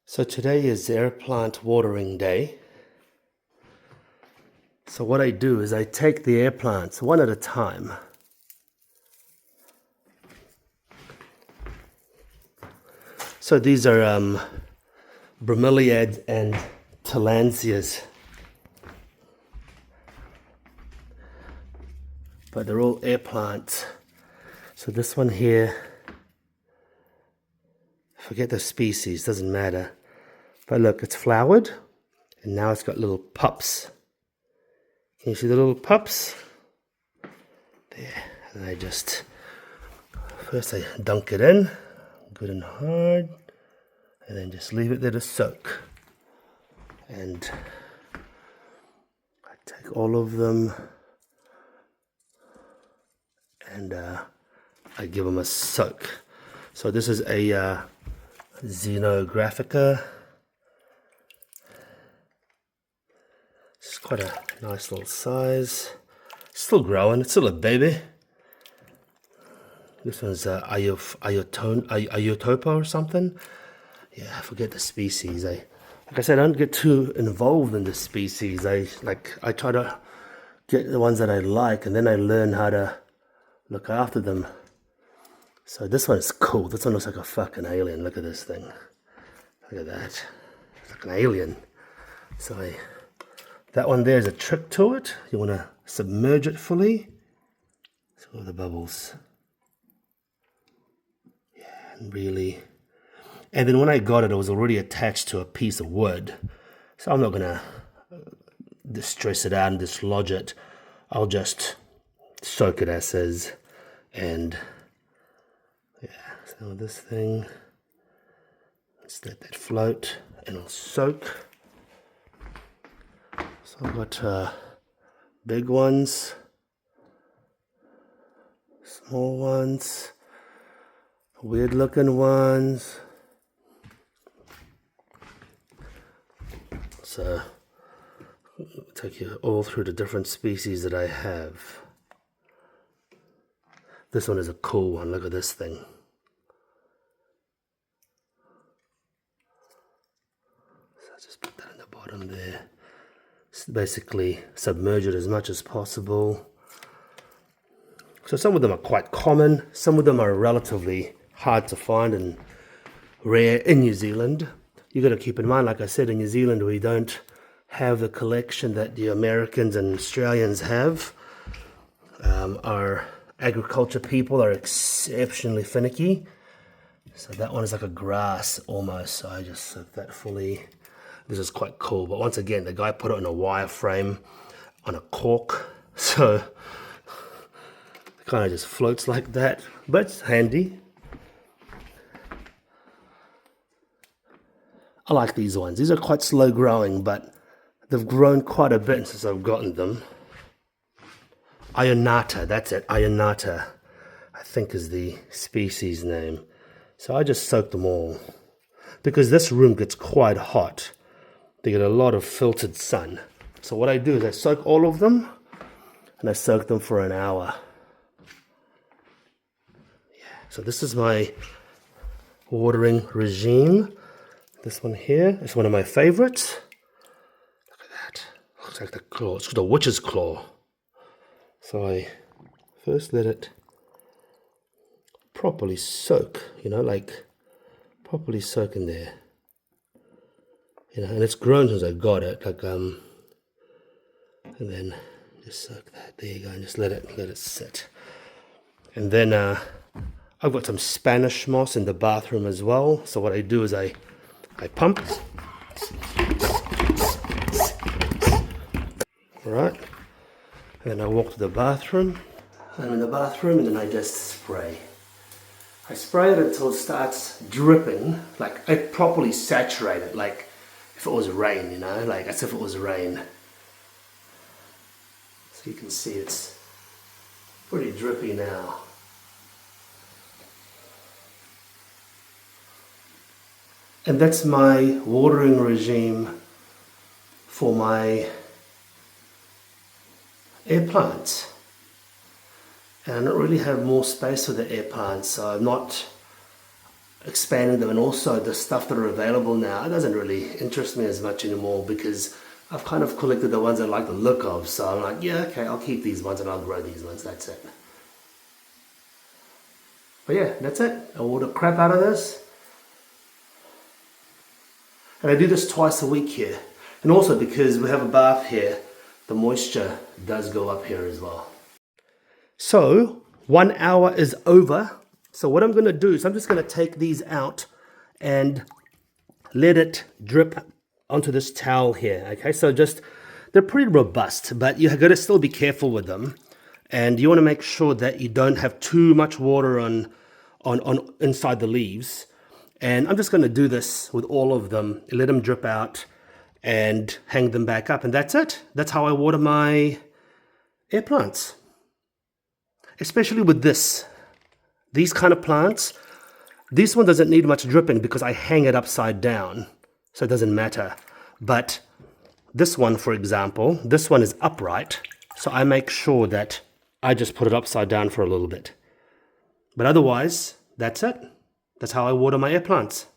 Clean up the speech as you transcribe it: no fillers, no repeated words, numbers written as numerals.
So today is airplant watering day. So what I do is I take the airplants one at a time. So these are bromeliads and tillandsias. But they're all airplants. So this one here, forget the species, doesn't matter. But look, it's flowered and now it's got little pups. Can you see the little pups? There. And I just, first I dunk it in, good and hard, and then just leave it there to soak. And I take all of them and I give them a soak. So this is a xenographica. It's quite a nice little size. Still growing, it's still a baby. This one's Iotopa or something. Yeah, I forget the species. Like I said, I don't get too involved in the species. I try to get the ones that I like, and then I learn how to look after them. So this one is cool. This one looks like a fucking alien. Look at this thing. Look at that. It's like an alien. So that one there is a trick to it. You want to submerge it fully. See all the bubbles. Yeah, and really. And then when I got it, it was already attached to a piece of wood. So I'm not going to distress it out and dislodge it. I'll just soak it as is. And yeah, so this thing, let's let that float and I'll soak. So I've got big ones, small ones, weird looking ones. So I'll take you all through the different species that I have. This one is a cool one. Look at this thing. So I'll just put that in the bottom there. Just basically submerge it as much as possible. So some of them are quite common. Some of them are relatively hard to find and rare in New Zealand. You got to keep in mind, like I said, in New Zealand we don't have the collection that the Americans and Australians have. Our agriculture people are exceptionally finicky. So that one is like a grass almost. So I just soak that fully. This is quite cool. But once again, the guy put it on a wire frame on a cork. So it kind of just floats like that. But it's handy. I like these ones. These are quite slow growing, but they've grown quite a bit since I've gotten them. Ionata, that's it, Ionata, I think is the species name. So I just soak them all. Because this room gets quite hot. They get a lot of filtered sun. So what I do is I soak all of them, and I soak them for an hour. Yeah. So this is my watering regime. This one here is one of my favorites. Look at that. Looks like the claw. It's called a witch's claw. So I first let it properly soak, like properly soak in there. And it's grown since I got it, and then just soak that. There you go, and just let it sit. And then I've got some Spanish moss in the bathroom as well. So what I do is I pump. All right. And then I walk to the bathroom. I'm in the bathroom and then I just spray. I spray it until it starts dripping, like I properly saturate it, like if it was rain, like as if it was rain. So you can see it's pretty drippy now. And that's my watering regime for my air plants. And I don't really have more space for the air plants, so I'm not expanding them, and also the stuff that are available now, it doesn't really interest me as much anymore because I've kind of collected the ones I like the look of. So I'm like, yeah, okay, I'll keep these ones and I'll grow these ones. That's it. But yeah, that's it. I water crap out of this. And I do this twice a week here. And also because we have a bath here, the moisture does go up here as well. So 1 hour is over. So what I'm going to do is I'm just going to take these out and let it drip onto this towel here. Okay, so they're pretty robust, but you got to still be careful with them. And you want to make sure that you don't have too much water on inside the leaves. And I'm just going to do this with all of them, let them drip out and hang them back up. And that's it. That's how I water my air plants. Especially with these kind of plants. This one doesn't need much dripping because I hang it upside down, so it doesn't matter. But this one, for example, this one is upright, so I make sure that I just put it upside down for a little bit. But otherwise, that's it. That's how I water my air plants.